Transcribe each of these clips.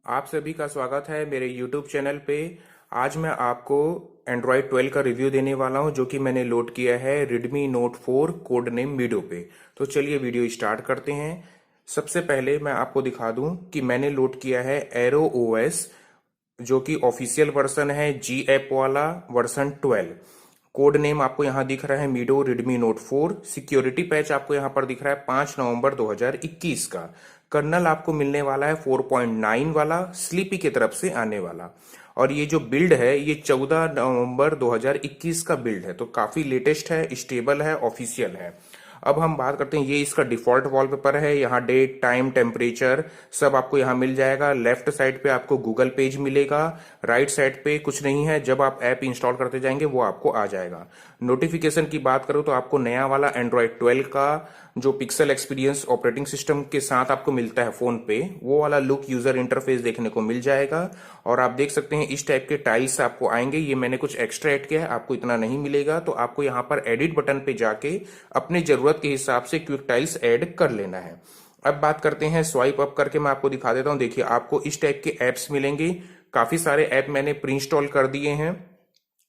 आप सभी का स्वागत है मेरे YouTube चैनल पे। आज मैं आपको Android 12 का रिव्यू देने वाला हूं जो कि मैंने लोड किया है Redmi Note 4 कोड नेम मीडो पे। तो चलिए वीडियो स्टार्ट करते हैं। सबसे पहले मैं आपको दिखा दूं कि मैंने लोड किया है एरो OS जो कि ऑफिशियल वर्जन है जी ऐप वाला वर्जन 12। कोड नेम आपको यहाँ दिख रहा है मीडो रेडमी नोट 4। सिक्योरिटी पैच आपको यहाँ पर दिख रहा है 5 नवंबर 2021 का। कर्नल आपको मिलने वाला है 4.9 वाला स्लीपी की तरफ से आने वाला। और ये जो बिल्ड है ये 14 नवंबर 2021 का बिल्ड है, तो काफी लेटेस्ट है, स्टेबल है, ऑफिशियल है। अब हम बात करते हैं, ये इसका डिफॉल्ट वॉलपेपर है। यहाँ डेट, टाइम, टेम्परेचर सब आपको यहाँ मिल जाएगा। लेफ्ट साइड पे आपको गूगल पेज मिलेगा, राइट साइड पे कुछ नहीं है। जब आप ऐप इंस्टॉल करते जाएंगे वो आपको आ जाएगा। नोटिफिकेशन की बात करूं तो आपको नया वाला एंड्रॉयड 12 का जो पिक्सल एक्सपीरियंस ऑपरेटिंग सिस्टम के साथ आपको मिलता है फोन पे, वो वाला लुक यूजर इंटरफेस देखने को मिल जाएगा। और आप देख सकते हैं इस टाइप के टाइल्स आपको आएंगे। ये मैंने कुछ एक्स्ट्रा ऐड किया है, आपको इतना नहीं मिलेगा, तो आपको यहाँ पर एडिट बटन पे जाके अपने जरूरत के हिसाब से क्विक टाइल्स ऐड कर लेना है। अब बात करते हैं, स्वाइप अप करके मैं आपको दिखा देता हूं। देखिए आपको इस टाइप के एप्स मिलेंगे। काफी सारे ऐप मैंने प्री इंस्टॉल कर दिए हैं।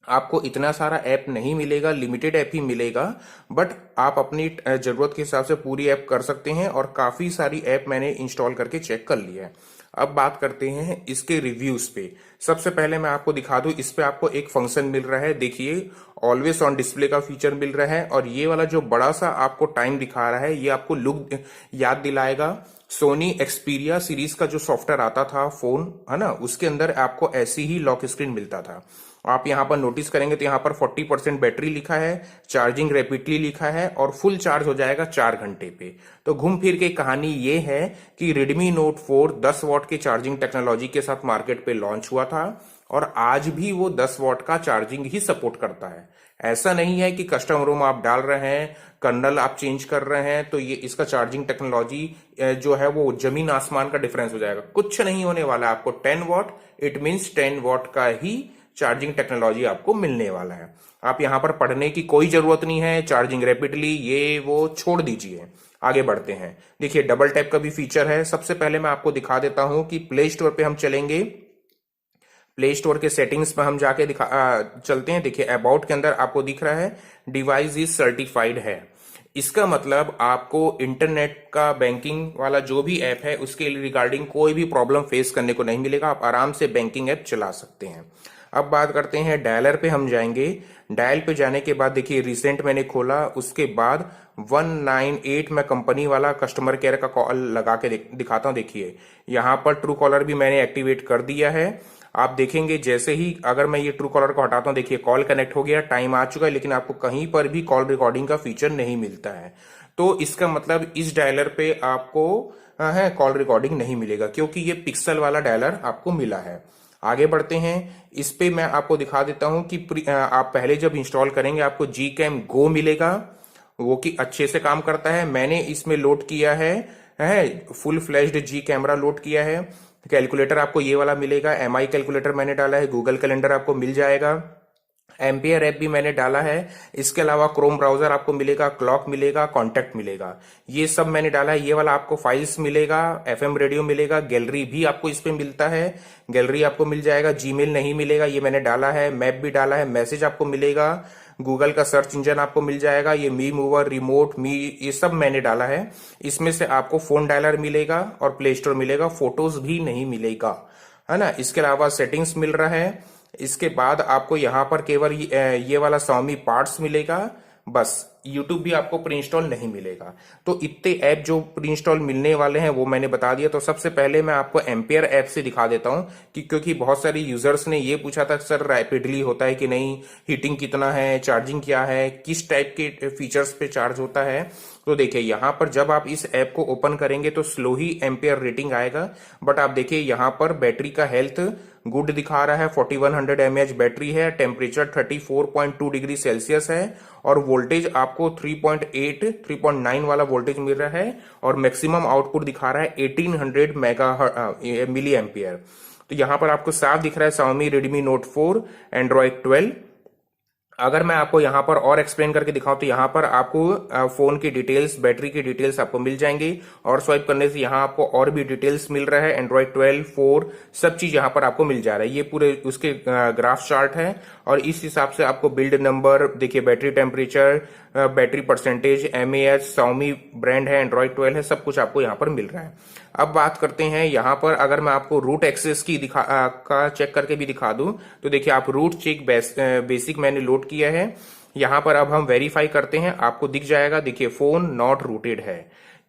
आपको इतना सारा ऐप नहीं मिलेगा, लिमिटेड ऐप ही मिलेगा, बट आप अपनी जरूरत के हिसाब से पूरी ऐप कर सकते हैं। और काफी सारी ऐप मैंने इंस्टॉल करके चेक कर लिया है। अब बात करते हैं इसके रिव्यूज पे। सबसे पहले मैं आपको दिखा दूं, इस पे आपको एक फंक्शन मिल रहा है, देखिए ऑलवेज ऑन डिस्प्ले का फीचर मिल रहा है। और ये वाला जो बड़ा सा आपको टाइम दिखा रहा है, ये आपको लुक याद दिलाएगा सोनी एक्सपीरिया सीरीज का जो सॉफ्टवेयर आता था फोन, है ना, उसके अंदर आपको ऐसी ही लॉक स्क्रीन मिलता था। आप यहाँ पर नोटिस करेंगे तो यहाँ पर 40% बैटरी लिखा है, चार्जिंग रैपिडली लिखा है, और फुल चार्ज हो जाएगा 4 घंटे पे। तो घूम फिर के कहानी ये है कि Redmi Note 4 10 वॉट की चार्जिंग टेक्नोलॉजी के साथ मार्केट पे लॉन्च हुआ था, और आज भी वो 10 वॉट का चार्जिंग ही सपोर्ट करता है। ऐसा नहीं है कि कस्टम रोम आप डाल रहे हैं, कर्नल आप चेंज कर रहे हैं तो ये इसका चार्जिंग टेक्नोलॉजी जो है वो जमीन आसमान का डिफरेंस हो जाएगा। कुछ नहीं होने वाला। आपको 10 वॉट, इट मीन्स 10 वॉट का ही चार्जिंग टेक्नोलॉजी आपको मिलने वाला है। आप यहां पर पढ़ने की कोई जरूरत नहीं है, चार्जिंग रैपिडली ये वो छोड़ दीजिए। आगे बढ़ते हैं। देखिए डबल टैप का भी फीचर है। सबसे पहले मैं आपको दिखा देता हूं कि प्ले स्टोर पे हम चलेंगे। प्ले स्टोर के सेटिंग्स में हम जाके चलते हैं। देखिए अबाउट के अंदर आपको दिख रहा है डिवाइस इज सर्टिफाइड है। इसका मतलब आपको इंटरनेट का बैंकिंग वाला जो भी ऐप है उसके रिगार्डिंग कोई भी प्रॉब्लम फेस करने को नहीं मिलेगा। आप आराम से बैंकिंग ऐप चला सकते हैं। अब बात करते हैं, डायलर पे हम जाएंगे। डायल पे जाने के बाद देखिए रिसेंट मैंने खोला, उसके बाद 198 में कंपनी वाला कस्टमर केयर का कॉल लगा के दिखाता हूं। देखिए यहाँ पर ट्रू कॉलर भी मैंने एक्टिवेट कर दिया है। आप देखेंगे जैसे ही अगर मैं ये ट्रू कॉलर को हटाता हूं, देखिए कॉल कनेक्ट हो गया, टाइम आ चुका है, लेकिन आपको कहीं पर भी कॉल रिकॉर्डिंग का फीचर नहीं मिलता है। तो इसका मतलब इस डायलर पे आपको है कॉल रिकॉर्डिंग नहीं मिलेगा, क्योंकि ये पिक्सल वाला डायलर आपको मिला है। आगे बढ़ते हैं। इस पे मैं आपको दिखा देता हूं कि आप पहले जब इंस्टॉल करेंगे आपको Gcam Go मिलेगा, वो कि अच्छे से काम करता है। मैंने इसमें लोड किया है फुल फ्लैश्ड जी कैमरा लोड किया है। कैलकुलेटर आपको ये वाला मिलेगा, MI कैलकुलेटर मैंने डाला है। गूगल कैलेंडर आपको मिल जाएगा। एम्पियर ऐप भी मैंने डाला है। इसके अलावा क्रोम ब्राउजर आपको मिलेगा, क्लॉक मिलेगा, कॉन्टैक्ट मिलेगा, ये सब मैंने डाला है। ये वाला आपको फाइल्स मिलेगा, FM रेडियो मिलेगा, गैलरी भी आपको इस पे मिलता है, गैलरी आपको मिल जाएगा। जीमेल नहीं मिलेगा, ये मैंने डाला है। मैप भी डाला है, मैसेज आपको मिलेगा, गूगल का सर्च इंजन आपको मिल जाएगा, ये मी मूवर, रिमोट मी, ये सब मैंने डाला है। इसमें से आपको फोन डायलर मिलेगा और प्ले स्टोर मिलेगा, फोटोज भी नहीं मिलेगा, है ना। इसके अलावा सेटिंग्स मिल रहा है। इसके बाद आपको यहाँ पर केवल ये वाला Xiaomi पार्ट्स मिलेगा, बस। YouTube भी आपको प्री इंस्टॉल नहीं मिलेगा। तो इतने ऐप जो प्री इंस्टॉल मिलने वाले हैं वो मैंने बता दिया। तो सबसे पहले मैं आपको एम्पियर ऐप से दिखा देता हूं कि क्योंकि बहुत सारे यूजर्स ने ये पूछा था सर रैपिडली होता है कि नहीं, हीटिंग कितना है, चार्जिंग क्या है, किस टाइप के फीचर्स पे चार्ज होता है। तो देखिए यहाँ पर जब आप इस ऐप को ओपन करेंगे तो स्लो ही एम्पियर रेटिंग आएगा, बट आप देखिए यहाँ पर बैटरी का हेल्थ गुड दिखा रहा है। 4100 mAh बैटरी है, टेम्परेचर 34.2 डिग्री सेल्सियस है, और वोल्टेज आपको 3.8 3.9 वाला वोल्टेज मिल रहा है, और मैक्सिमम आउटपुट दिखा रहा है 1800 मिली एम्पियर। तो यहाँ पर आपको साफ दिख रहा है Xiaomi Redmi Note 4 Android 12। अगर मैं आपको यहाँ पर और एक्सप्लेन करके दिखाऊं तो यहाँ पर आपको फोन की डिटेल्स, बैटरी की डिटेल्स आपको मिल जाएंगी, और स्वाइप करने से यहाँ आपको और भी डिटेल्स मिल रहा है। एंड्रॉइड 12, 4 सब चीज यहाँ पर आपको मिल जा रहा है। ये पूरे उसके ग्राफ चार्ट है, और इस हिसाब से आपको बिल्ड नंबर देखिए, battery temperature, battery percentage, MAH, Xiaomi brand है, एंड्रॉइड 12 है, सब कुछ आपको यहाँ पर मिल रहा है। अब बात करते हैं यहाँ पर, अगर मैं आपको रूट एक्सेस की का चेक करके भी दिखा दूं तो देखिए, आप रूट चेक बेसिक मैंने लोड किया है। यहाँ पर अब हम वेरीफाई करते हैं, आपको दिख जाएगा, देखिए फोन नॉट रूटेड है।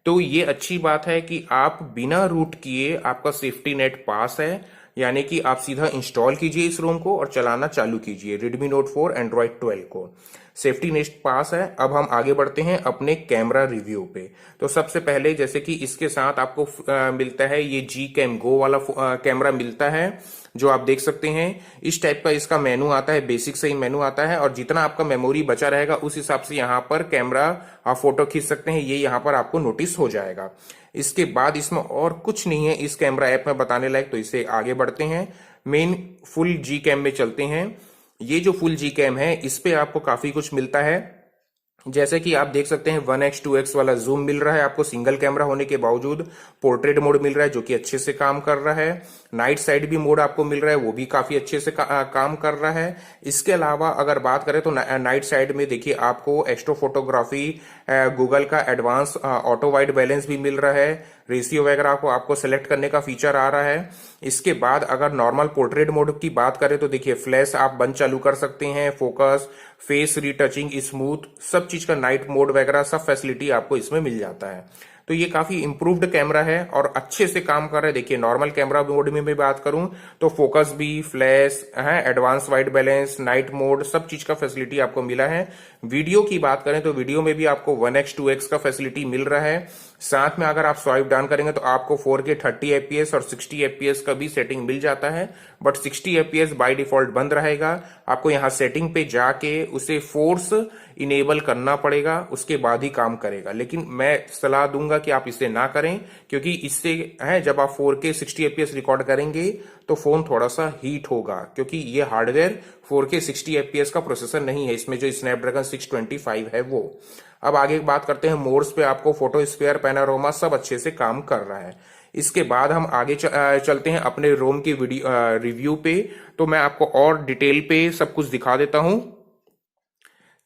तो ये अच्छी बात है कि आप बिना रूट किए आपका सेफ्टी नेट पास है, यानी कि आप सीधा इंस्टॉल कीजिए इस रोम को और चलाना चालू कीजिए Redmi Note 4 एंड्रॉइड 12 को। सेफ्टी नेट पास है। अब हम आगे बढ़ते हैं अपने कैमरा रिव्यू पे। तो सबसे पहले, जैसे कि इसके साथ आपको मिलता है ये Gcam Go वाला कैमरा मिलता है, जो आप देख सकते हैं। इस टाइप का इसका मेनू आता है, बेसिक से ही मेनू आता है, और जितना आपका मेमोरी बचा रहेगा उस हिसाब से यहाँ पर कैमरा आप फोटो खींच सकते हैं, ये यहाँ पर आपको नोटिस हो जाएगा। इसके बाद इसमें और कुछ नहीं है इस कैमरा ऐप में बताने लायक, तो इसे आगे बढ़ते हैं। मेन फुल जी कैम में चलते हैं। ये जो फुल जी कैम है, इस पे आपको काफी कुछ मिलता है, जैसे कि आप देख सकते हैं 1x 2x वाला जूम मिल रहा है आपको सिंगल कैमरा होने के बावजूद। पोर्ट्रेट मोड मिल रहा है जो कि अच्छे से काम कर रहा है। नाइट साइड भी मोड आपको मिल रहा है, वो भी काफी अच्छे से काम कर रहा है। इसके अलावा अगर बात करें तो नाइट साइड में देखिए आपको एक्स्ट्रो फोटोग्राफी, गूगल का एडवांस ऑटो वाइड बैलेंस भी मिल रहा है। रेशियो वगैरह को आपको सेलेक्ट करने का फीचर आ रहा है। इसके बाद अगर नॉर्मल पोर्ट्रेट मोड की बात करें तो देखिए फ्लैश आप बंद चालू कर सकते हैं, फोकस, फेस रीटचिंग, स्मूथ, सब चीज का नाइट मोड वगैरह सब फैसिलिटी आपको इसमें मिल जाता है। तो ये काफी इंप्रूव्ड कैमरा है और अच्छे से काम कर रहा है। देखिए नॉर्मल कैमरा मोड में मैं बात करूं तो फोकस भी, फ्लैश है, advance wide balance, night mode, सब चीज का फैसिलिटी आपको मिला है। वीडियो की बात करें तो वीडियो में भी आपको 1x 2x का फैसिलिटी मिल रहा है। साथ में अगर आप स्वाइप डाउन करेंगे तो आपको 4K 30 FPS और 60 FPS का भी सेटिंग मिल जाता है, बट 60 FPS बाय डिफॉल्ट बंद रहेगा। आपको यहाँ सेटिंग पे जाके उसे फोर्स इनेबल करना पड़ेगा, उसके बाद ही काम करेगा। लेकिन मैं सलाह दूंगा कि आप इसे ना करें, क्योंकि इससे है जब आप 4K 60 FPS रिकॉर्ड करेंगे तो फोन थोड़ा सा हीट होगा, क्योंकि ये हार्डवेयर 4K 60 FPS का प्रोसेसर नहीं है, इसमें जो स्नैपड्रैगन 625 है वो। अब आगे बात करते हैं मोड्स पे। आपको फोटो स्फीयर, पैनोरामा सब अच्छे से काम कर रहा है। इसके बाद हम आगे चलते हैं अपने रोम की वीडियो रिव्यू पे। तो मैं आपको और डिटेल पे सब कुछ दिखा देता हूं।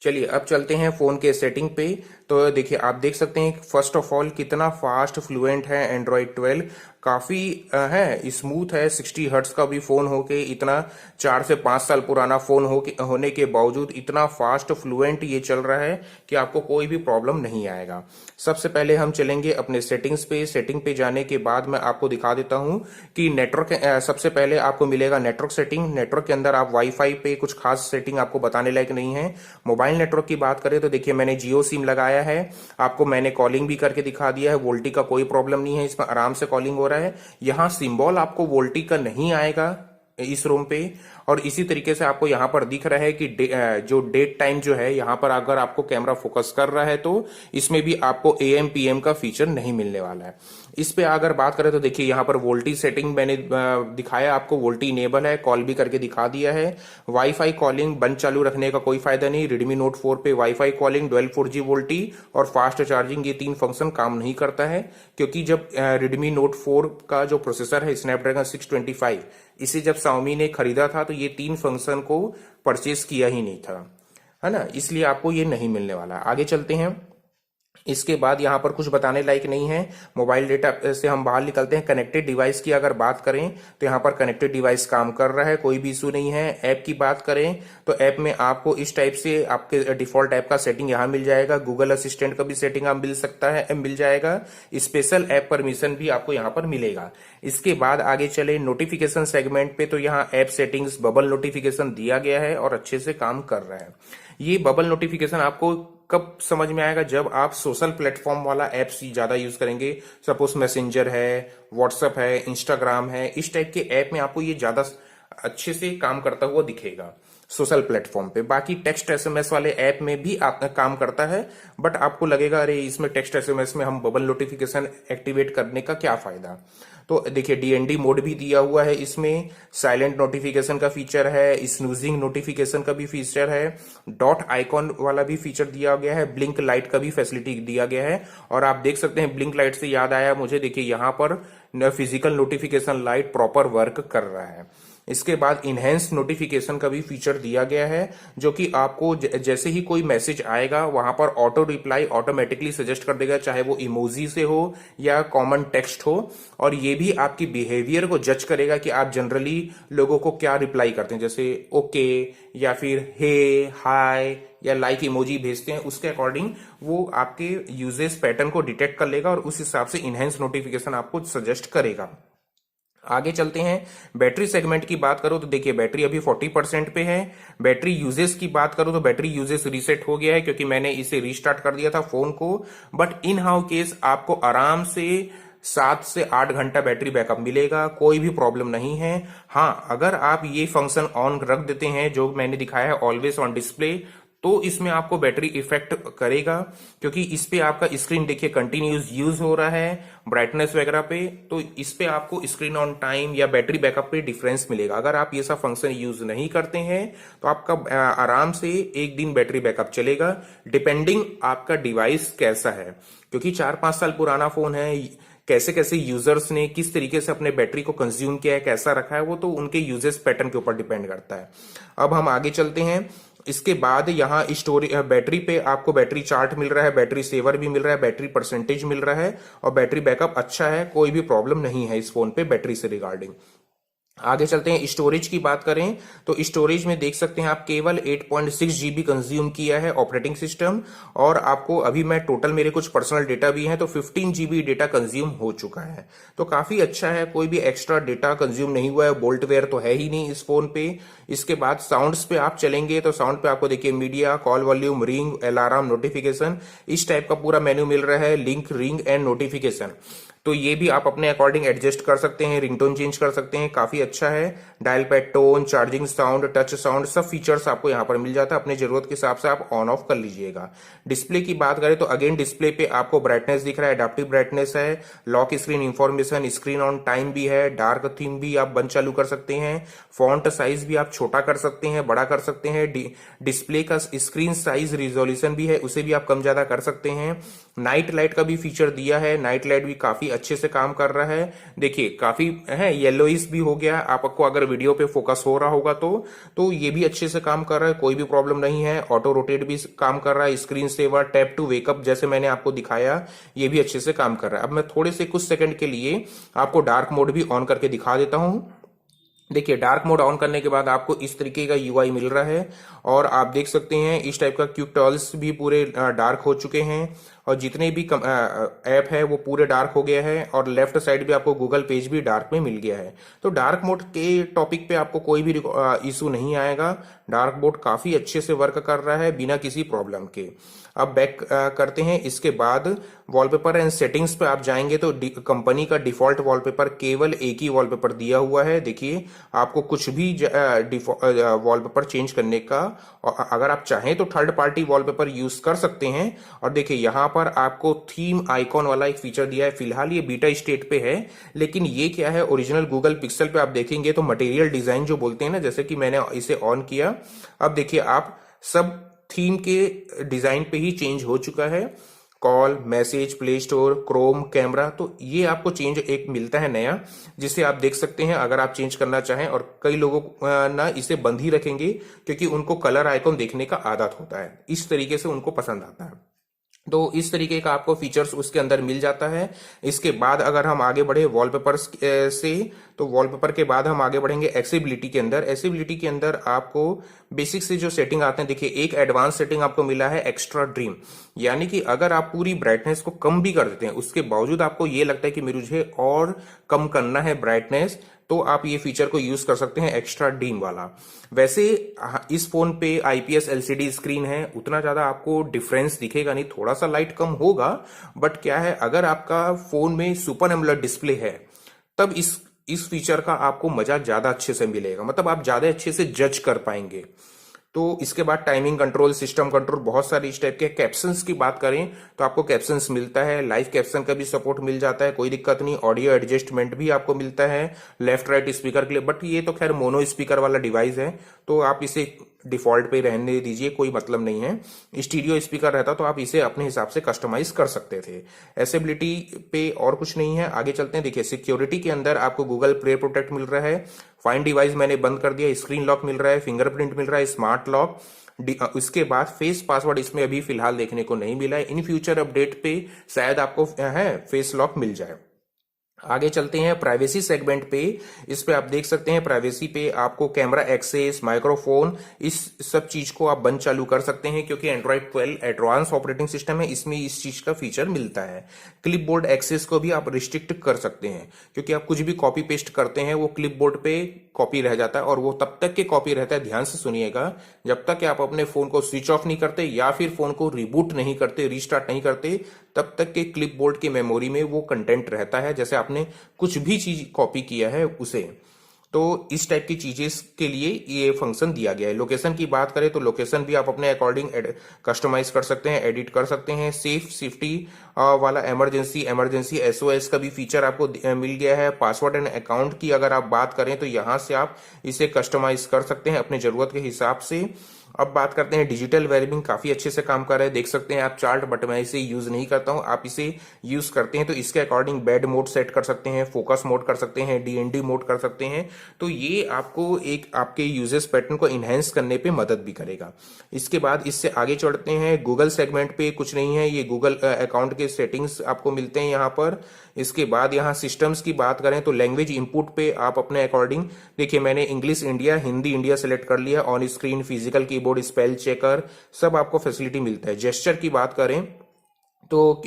चलिए अब चलते हैं फोन के सेटिंग पे। तो देखिए आप देख सकते हैं फर्स्ट ऑफ ऑल कितना फास्ट फ्लुएंट है एंड्रॉइड 12, काफी है, स्मूथ है। 60 हर्ट्ज का भी फोन होके इतना 4 से 5 साल पुराना फोन होने के बावजूद इतना फास्ट फ्लुएंट ये चल रहा है कि आपको कोई भी प्रॉब्लम नहीं आएगा। सबसे पहले हम चलेंगे अपने सेटिंग्स पे। सेटिंग पे जाने के बाद मैं आपको दिखा देता हूं कि नेटवर्क, सबसे पहले आपको मिलेगा नेटवर्क सेटिंग। नेटवर्क के अंदर आप वाईफाई पे कुछ खास सेटिंग आपको बताने लायक नहीं है। मोबाइल नेटवर्क की बात करें तो देखिए मैंने जियो सिम लगाया है, आपको मैंने कॉलिंग भी करके दिखा दिया है। वोल्टी का कोई प्रॉब्लम नहीं है, इसमें आराम से कॉलिंग हो रहा है। यहां सिंबल आपको वोल्टी का नहीं आएगा इस रोम पे। और इसी तरीके से आपको यहां पर दिख रहा है कि जो डेट टाइम जो है, यहां पर अगर आपको कैमरा फोकस कर रहा है तो इसमें भी आपको AM PM का फीचर नहीं मिलने वाला है। इस पे अगर बात करें तो देखिए यहां पर वोल्टी सेटिंग मैंने दिखाया आपको, वोल्टी इनेबल है, कॉल भी करके दिखा दिया है। वाईफाई कॉलिंग बंद चालू रखने का कोई फायदा नहीं। Redmi Note 4 पे wifi calling, dual 4G VoLTE और फास्ट चार्जिंग, ये 3 फंक्शन काम नहीं करता है, क्योंकि जब Redmi Note 4 का जो प्रोसेसर है स्नैपड्रैगन 625, इसे जब Xiaomi ने खरीदा था तो ये 3 फंक्शन को परचेस किया ही नहीं था, है ना, इसलिए आपको ये नहीं मिलने वाला। आगे चलते हैं। इसके बाद यहां पर कुछ बताने लायक नहीं है। मोबाइल डेटा से हम बाहर निकलते हैं। कनेक्टेड डिवाइस की अगर बात करें तो यहां पर कनेक्टेड डिवाइस काम कर रहा है, कोई भी इशू नहीं है। ऐप की बात करें तो ऐप में आपको इस टाइप से आपके डिफॉल्ट ऐप का सेटिंग यहां मिल जाएगा। गूगल असिस्टेंट का भी सेटिंग आप मिल जाएगा। स्पेशल ऐप परमिशन भी आपको यहां पर मिलेगा। इसके बाद आगे चले नोटिफिकेशन सेगमेंट पे, तो यहाँ ऐप सेटिंग्स बबल नोटिफिकेशन दिया गया है और अच्छे से काम कर रहा है। ये बबल नोटिफिकेशन आपको कब समझ में आएगा? जब आप सोशल प्लेटफॉर्म वाला एप्स ज्यादा यूज करेंगे। सपोज मैसेंजर है, व्हाट्सएप है, इंस्टाग्राम है, इस टाइप के ऐप में आपको ये ज्यादा अच्छे से काम करता हुआ दिखेगा सोशल प्लेटफॉर्म पे। बाकी टेक्स्ट SMS वाले ऐप में भी आप काम करता है, बट आपको लगेगा अरे इसमें टेक्स्ट SMS में हम बबल नोटिफिकेशन एक्टिवेट करने का क्या फायदा। तो देखिए डीएनडी मोड भी दिया हुआ है, इसमें साइलेंट नोटिफिकेशन का फीचर है, स्नूजिंग नोटिफिकेशन का भी फीचर है, डॉट आइकॉन वाला भी फीचर दिया गया है, ब्लिंक लाइट का भी फैसिलिटी दिया गया है। और आप देख सकते हैं ब्लिंक लाइट से याद आया मुझे, देखिए यहाँ पर physical notification light proper work कर रहा है। इसके बाद इनहेंस नोटिफिकेशन का भी फीचर दिया गया है, जो कि आपको जैसे ही कोई मैसेज आएगा वहां पर ऑटो रिप्लाई ऑटोमेटिकली सजेस्ट कर देगा, चाहे वो इमोजी से हो या कॉमन टेक्स्ट हो। और ये भी आपकी बिहेवियर को जज करेगा कि आप जनरली लोगों को क्या रिप्लाई करते हैं, जैसे ओके या फिर हे, हाय या लाइक इमोजी भेजते हैं, उसके अकॉर्डिंग वो आपके यूजेस पैटर्न को डिटेक्ट कर लेगा और उस हिसाब से इनहेंस नोटिफिकेशन आपको सजेस्ट करेगा। आगे चलते हैं। बैटरी सेगमेंट की बात करो तो देखिए बैटरी अभी 40% पे है। बैटरी यूजेस की बात करो तो बैटरी यूजेस रीसेट हो गया है, क्योंकि मैंने इसे रीस्टार्ट कर दिया था फोन को। बट इन हाउ केस आपको आराम से 7 से 8 घंटा बैटरी बैकअप मिलेगा, कोई भी प्रॉब्लम नहीं है। हाँ, अगर आप ये फंक्शन ऑन रख देते हैं जो मैंने दिखाया है ऑलवेज ऑन डिस्प्ले, तो इसमें आपको बैटरी इफेक्ट करेगा, क्योंकि इस पे आपका स्क्रीन देखिए कंटिन्यूस यूज हो रहा है ब्राइटनेस वगैरह पे, तो इस पे आपको स्क्रीन ऑन टाइम या बैटरी बैकअप पे डिफरेंस मिलेगा। अगर आप ये सब फंक्शन यूज नहीं करते हैं तो आपका आराम से 1 दिन बैटरी बैकअप चलेगा, डिपेंडिंग आपका डिवाइस कैसा है, क्योंकि 4-5 साल पुराना फोन है। कैसे कैसे यूजर्स ने किस तरीके से अपने बैटरी को कंज्यूम किया है, कैसा रखा है, वो तो उनके यूजेस पैटर्न के ऊपर डिपेंड करता है। अब हम आगे चलते हैं। इसके बाद यहाँ स्टोरेज बैटरी पे आपको बैटरी चार्ट मिल रहा है, बैटरी सेवर भी मिल रहा है, बैटरी परसेंटेज मिल रहा है और बैटरी बैकअप अच्छा है, कोई भी प्रॉब्लम नहीं है इस फोन पे बैटरी से रिगार्डिंग। आगे चलते हैं। स्टोरेज की बात करें तो स्टोरेज में देख सकते हैं आप केवल 8.6 जीबी कंज्यूम किया है ऑपरेटिंग सिस्टम, और आपको अभी मैं टोटल मेरे कुछ पर्सनल डेटा भी हैं तो 15 जीबी डेटा कंज्यूम हो चुका है, तो काफी अच्छा है, कोई भी एक्स्ट्रा डेटा कंज्यूम नहीं हुआ है। बोल्टवेयर तो है ही नहीं इस फोन पे। इसके बाद साउंड्स पे आप चलेंगे तो साउंड पे आपको देखिए media, call volume, ring, alarm, notification, इस टाइप का पूरा मेन्यू मिल रहा है, लिंक, रिंग एंड नोटिफिकेशन। तो ये भी आप अपने अकॉर्डिंग एडजस्ट कर सकते हैं, रिंगटोन चेंज कर सकते हैं, काफी अच्छा है। Dial pad tone, charging sound, touch sound, सब फीचर्स आपको यहाँ पर मिल जाता है, अपने जरूरत के हिसाब से आप ऑन ऑफ कर लीजिएगा। डिस्प्ले की बात करें तो अगेन डिस्प्ले पे आपको ब्राइटनेस दिख रहा है, एडाप्टिव ब्राइटनेस है, lock screen information, screen on time भी है, डार्क थीम भी आप बंद चालू कर सकते हैं, फॉन्ट साइज भी आप छोटा कर सकते हैं, बड़ा कर सकते हैं, डिस्प्ले का स्क्रीन साइज रिजोल्यूशन भी है, उसे भी आप कम ज्यादा कर सकते हैं। नाइट लाइट का भी फीचर दिया है, नाइट लाइट भी काफी अच्छे से काम कर रहा है। देखिए काफी है, येलोइश भी हो गया, आपको अगर वीडियो पे फोकस हो रहा होगा तो ये भी अच्छे से काम कर रहा है, कोई भी प्रॉब्लम नहीं है। ऑटो रोटेट भी काम कर रहा है, screen saver, tap to wake up जैसे मैंने आपको दिखाया, ये भी अच्छे से काम कर रहा है। अब मैं थोड़े से कुछ सेकंड के लिए आपको डार्क मोड भी ऑन करके दिखा देता हूं। देखिए डार्क मोड ऑन करने के बाद आपको इस तरीके का यूआई मिल रहा है, और आप देख सकते हैं इस टाइप का क्यूब टॉल्स भी पूरे डार्क हो चुके हैं, और जितने भी ऐप है वो पूरे डार्क हो गया है, और लेफ्ट साइड भी आपको गूगल पेज भी डार्क में मिल गया है। तो डार्क मोड के टॉपिक पे आपको कोई भी इशू नहीं आएगा, डार्क मोड काफी अच्छे से वर्क कर रहा है बिना किसी प्रॉब्लम के। अब बैक करते हैं। इसके बाद वॉलपेपर एंड सेटिंग्स पे आप जाएंगे तो कंपनी का डिफॉल्ट वॉलपेपर केवल एक ही वॉलपेपर दिया हुआ है। देखिए आपको कुछ भी वॉलपेपर चेंज करने का, अगर आप चाहें तो थर्ड पार्टी वॉलपेपर यूज कर सकते हैं। और देखिए यहाँ पर आपको थीम आइकॉन वाला एक फीचर दिया है, फिलहाल ये बीटा स्टेट पे है, लेकिन ये क्या है, ओरिजिनल गूगल पिक्सल पे आप देखेंगे तो मटेरियल डिजाइन जो बोलते हैं ना, जैसे कि मैंने इसे ऑन किया, अब देखिए आप सब थीम के डिजाइन पे ही चेंज हो चुका है। Call, message, play store, Chrome, camera, तो ये आपको चेंज एक मिलता है नया, जिसे आप देख सकते हैं अगर आप चेंज करना चाहें। और कई लोगों ना इसे बंद ही रखेंगे, क्योंकि उनको कलर आइकॉन देखने का आदत होता है, इस तरीके से उनको पसंद आता है। तो इस तरीके का आपको फीचर्स उसके अंदर मिल जाता है। इसके बाद अगर हम आगे बढ़े वॉलपेपर्स से, तो वॉलपेपर के बाद हम आगे बढ़ेंगे एक्सेसिबिलिटी के अंदर। एक्सेसिबिलिटी के अंदर आपको बेसिक से जो सेटिंग आते हैं, देखिए एक एडवांस सेटिंग आपको मिला है एक्स्ट्रा ड्रीम, यानी कि अगर आप पूरी ब्राइटनेस को कम भी कर देते हैं, उसके बावजूद आपको ये लगता है कि मुझे और कम करना है ब्राइटनेस, तो आप ये फीचर को यूज कर सकते हैं, एक्स्ट्रा डीम वाला। वैसे इस फोन पे आईपीएस एलसीडी स्क्रीन है, उतना ज्यादा आपको डिफरेंस दिखेगा नहीं, थोड़ा सा लाइट कम होगा, बट क्या है, अगर आपका फोन में सुपर एमोलेड डिस्प्ले है तब इस फीचर का आपको मजा ज्यादा अच्छे से मिलेगा, मतलब आप ज्यादा अच्छे से जज कर पाएंगे। तो इसके बाद टाइमिंग कंट्रोल, सिस्टम कंट्रोल, बहुत सारे इस टाइप के। कैप्शंस की बात करें तो आपको कैप्शंस मिलता है, लाइव कैप्शन का भी सपोर्ट मिल जाता है, कोई दिक्कत नहीं। ऑडियो एडजस्टमेंट भी आपको मिलता है लेफ्ट राइट स्पीकर के लिए, बट ये तो खैर मोनो स्पीकर वाला डिवाइस है तो आप इसे डिफॉल्ट पे रहने दीजिए, कोई मतलब नहीं है। स्टीरियो स्पीकर रहता तो आप इसे अपने हिसाब से कस्टमाइज कर सकते थे। एसेबिलिटी पे और कुछ नहीं है। आगे चलते हैं। देखिए सिक्योरिटी के अंदर आपको गूगल प्ले प्रोटेक्ट मिल रहा है, फाइंड डिवाइस मैंने बंद कर दिया, स्क्रीन लॉक मिल रहा है, फिंगरप्रिंट मिल रहा है, स्मार्ट लॉक। उसके बाद फेस पासवर्ड इसमें अभी फिलहाल देखने को नहीं मिला है, इन फ्यूचर अपडेट पे शायद आपको है फेस लॉक मिल जाए। आगे चलते हैं प्राइवेसी सेगमेंट पे। इस पे आप देख सकते हैं प्राइवेसी पे आपको कैमरा एक्सेस, माइक्रोफोन, इस सब चीज को आप बंद चालू कर सकते हैं क्योंकि एंड्रॉइड 12 एडवांस ऑपरेटिंग सिस्टम है, इसमें इस चीज का फीचर मिलता है। क्लिपबोर्ड एक्सेस को भी आप रिस्ट्रिक्ट कर सकते हैं क्योंकि आप कुछ भी कॉपी पेस्ट करते हैं वो क्लिपबोर्ड पे कॉपी रह जाता है और वो तब तक के कॉपी रहता है, ध्यान से सुनिएगा, जब तक कि आप अपने फोन को स्विच ऑफ नहीं करते या फिर फोन को रिबूट नहीं करते, रीस्टार्ट नहीं करते, तब तक के क्लिपबोर्ड की मेमोरी में वो कंटेंट रहता है जैसे आपने कुछ भी चीज कॉपी किया है उसे। तो इस टाइप की चीजें के लिए ये फंक्शन दिया गया है। लोकेशन की बात करें तो लोकेशन भी आप अपने अकॉर्डिंग कस्टमाइज कर सकते हैं, एडिट कर सकते हैं। सेफ्टी वाला इमरजेंसी एसओएस का भी फीचर आपको मिल गया है। पासवर्ड एंड अकाउंट की अगर आप बात करें तो यहां से आप इसे कस्टमाइज कर सकते हैं अपने जरूरत के हिसाब से। अब बात करते हैं डिजिटल वेलबींग, काफी अच्छे से काम कर रहा है, देख सकते हैं आप चार्ट, बट मैं इसे यूज नहीं करता हूं, आप इसे यूज करते हैं तो इसके अकॉर्डिंग बेड मोड सेट कर सकते हैं, फोकस मोड कर सकते हैं, डीएनडी मोड कर सकते हैं। तो ये आपको एक आपके यूजेस पैटर्न को इनहेंस करने पे मदद भी करेगा। इसके बाद इससे आगे चढ़ते हैं। गूगल सेगमेंट पे कुछ नहीं है, ये गूगल अकाउंट के सेटिंग्स आपको मिलते हैं यहाँ पर। इसके बाद यहाँ सिस्टम्स की बात करें तो लैंग्वेज इनपुट पे आप अपने अकॉर्डिंग, देखिए मैंने English India, Hindi India select कर लिया। On screen physical keyboard, spell checker, सब आपको फैसिलिटी मिलता है। जेस्चर की बात करें तो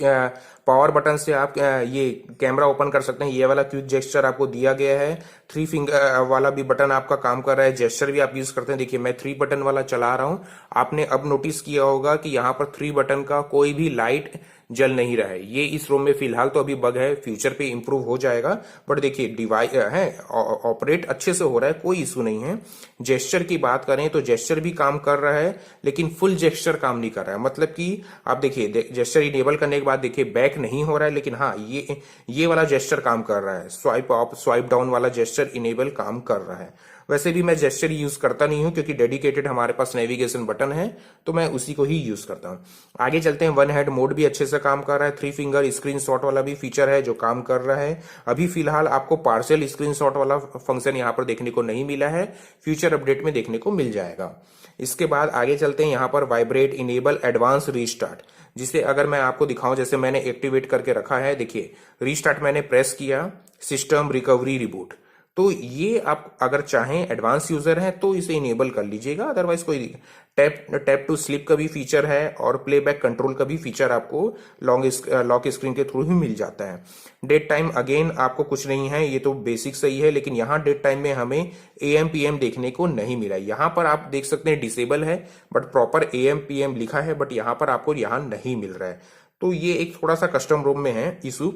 पावर बटन से आप ये कैमरा ओपन कर सकते हैं, ये वाला क्विक जेस्चर आपको दिया गया है। 3 फिंगर वाला भी बटन आपका काम कर रहा है, जेस्चर भी आप यूज करते हैं। देखिए मैं 3 बटन वाला चला रहा हूं, आपने अब नोटिस किया होगा कि यहाँ पर 3 बटन का कोई भी लाइट जल नहीं रहा है। ये इस रोम में फिलहाल तो अभी बग है, फ्यूचर पे इंप्रूव हो जाएगा, बट देखिए डिवाइस है ऑपरेट अच्छे से हो रहा है, कोई इशू नहीं है। जेस्चर की बात करें तो जेस्चर भी काम कर रहा है लेकिन फुल जेस्चर काम नहीं कर रहा है, मतलब कि आप देखिए जेस्चर इनेबल करने के बाद देखिए बैक नहीं हो रहा है, लेकिन हाँ ये वाला जेस्चर काम कर रहा है, स्वाइप अप स्वाइप डाउन वाला जेस्चर इनेबल काम कर रहा है। वैसे भी मैं जेस्चर यूज करता नहीं हूं क्योंकि डेडिकेटेड हमारे पास नेविगेशन बटन है तो मैं उसी को ही यूज करता हूं। आगे चलते हैं। वन हैंड मोड भी अच्छे से काम कर रहा है, 3 फिंगर स्क्रीनशॉट वाला भी फीचर है जो काम कर रहा है। अभी फिलहाल आपको पार्शियल स्क्रीनशॉट वाला फंक्शन यहां पर देखने को नहीं मिला है, फ्यूचर अपडेट में देखने को मिल जाएगा। इसके बाद आगे चलते हैं। यहां पर वाइब्रेट इनेबल एडवांस रीस्टार्ट, जिसे अगर मैं आपको दिखाऊं, जैसे मैंने एक्टिवेट करके रखा है, देखिए रीस्टार्ट मैंने प्रेस किया, सिस्टम रिकवरी रिबूट, तो ये आप अगर चाहें एडवांस यूजर हैं तो इसे इनेबल कर लीजिएगा, अदरवाइज कोई टैप टू स्लिप का भी फीचर है और प्लेबैक कंट्रोल का भी फीचर आपको लॉक स्क्रीन के थ्रू ही मिल जाता है। डेट टाइम अगेन आपको कुछ नहीं है, ये तो बेसिक सही है, लेकिन यहाँ डेट टाइम में हमें AM PM देखने को नहीं मिला। यहाँ पर आप देख सकते हैं डिसेबल है बट प्रॉपर AM PM लिखा है, बट यहाँ पर आपको यहाँ नहीं मिल रहा है, तो ये एक थोड़ा सा कस्टम रोम में है इशू।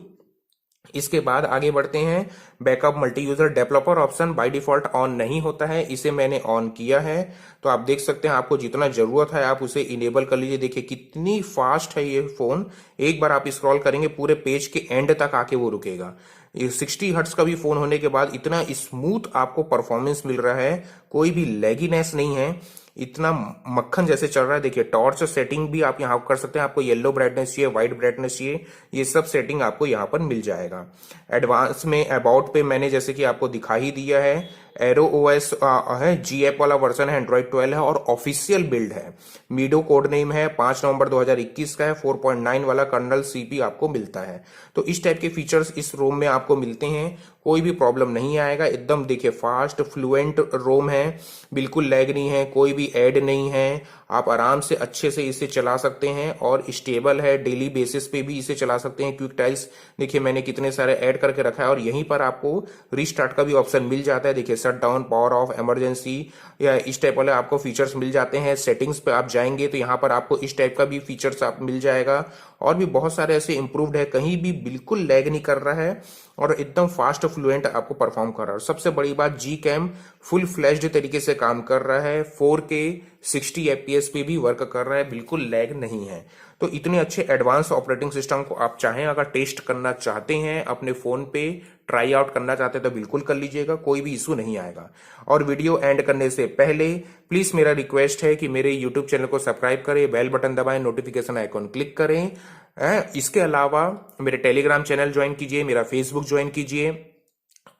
इसके बाद आगे बढ़ते हैं। Backup multi user developer option by default on नहीं होता है, इसे मैंने ऑन किया है, तो आप देख सकते हैं आपको जितना जरूरत है आप उसे इनेबल कर लीजिए। देखिए कितनी फास्ट है ये फोन, एक बार आप स्क्रॉल करेंगे पूरे पेज के एंड तक आके वो रुकेगा। ये 60 हर्ट्ज का भी फोन होने के बाद इतना स्मूथ आपको परफॉर्मेंस मिल रहा है, कोई भी लैगीनेस नहीं है, इतना मक्खन जैसे चल रहा है। देखिए टॉर्च सेटिंग भी आप यहाँ कर सकते हैं, आपको येलो ब्राइटनेस चाहिए, व्हाइट ब्राइटनेस चाहिए, ये सब सेटिंग आपको यहाँ पर मिल जाएगा। एडवांस में अबाउट पे मैंने जैसे कि आपको दिखा ही दिया है, एरो ओएस है, GF वाला वर्जन है, एंड्रॉइड 12 है और ऑफिशियल बिल्ड है। मीडो कोड नेम है, 5 नवंबर 2021 का है, 4.9 वाला कर्नल CP आपको मिलता है। तो इस टाइप के फीचर्स इस रोम में आपको मिलते हैं, कोई भी प्रॉब्लम नहीं आएगा, एकदम देखिए फास्ट फ्लुएंट रोम है, बिल्कुल लैग नहीं है, कोई भी ऐड नहीं है, आप आराम से अच्छे से इसे चला सकते हैं और स्टेबल है, डेली बेसिस पे भी इसे चला सकते हैं। क्विक टाइल्स देखिए मैंने कितने सारे ऐड करके रखा है और यहीं पर आपको रिस्टार्ट का भी ऑप्शन मिल जाता है। देखिए shut down, power of, emergency, या इस टाइप वाले आपको फीचर्स मिल जाते हैं। सेटिंग्स पे आप जाएंगे तो यहाँ पर आपको इस टाइप का भी फीचर्स आप मिल जाएगा। और भी बहुत सारे ऐसे इंप्रूव्ड है, कहीं भी बिल्कुल लैग नहीं कर रहा है और एकदम फास्ट फ्लुएंट आपको परफॉर्म कर रहा है। और सबसे बड़ी बात, जी कैम फुल फ्लैश्ड तरीके से काम कर रहा है, 4K 60 FPS पे भी वर्क कर रहा है, बिल्कुल लैग नहीं है। तो इतने अच्छे एडवांस ऑपरेटिंग सिस्टम को आप चाहें अगर टेस्ट करना चाहते हैं, अपने फोन पे ट्राई आउट करना चाहते हैं तो बिल्कुल कर लीजिएगा, कोई भी इशू नहीं आएगा। और वीडियो एंड करने से पहले प्लीज मेरा रिक्वेस्ट है कि मेरे यूट्यूब चैनल को सब्सक्राइब करें, बेल बटन दबाएं, नोटिफिकेशन आइकॉन क्लिक करें। इसके अलावा मेरे टेलीग्राम चैनल ज्वाइन कीजिए, मेरा फेसबुक ज्वाइन कीजिए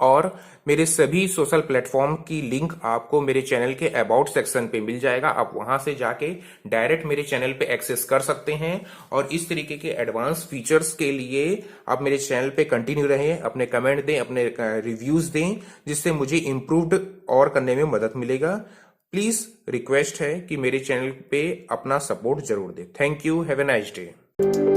और मेरे सभी सोशल प्लेटफॉर्म की लिंक आपको मेरे चैनल के अबाउट सेक्शन पे मिल जाएगा। आप वहां से जाके डायरेक्ट मेरे चैनल पे एक्सेस कर सकते हैं और इस तरीके के एडवांस फीचर्स के लिए आप मेरे चैनल पे कंटिन्यू रहें, अपने कमेंट दें, अपने रिव्यूज दें, जिससे मुझे इम्प्रूव्ड और करने में मदद मिलेगा। प्लीज रिक्वेस्ट है कि मेरे चैनल पे अपना सपोर्ट जरूर दें। Thank you, have a nice day.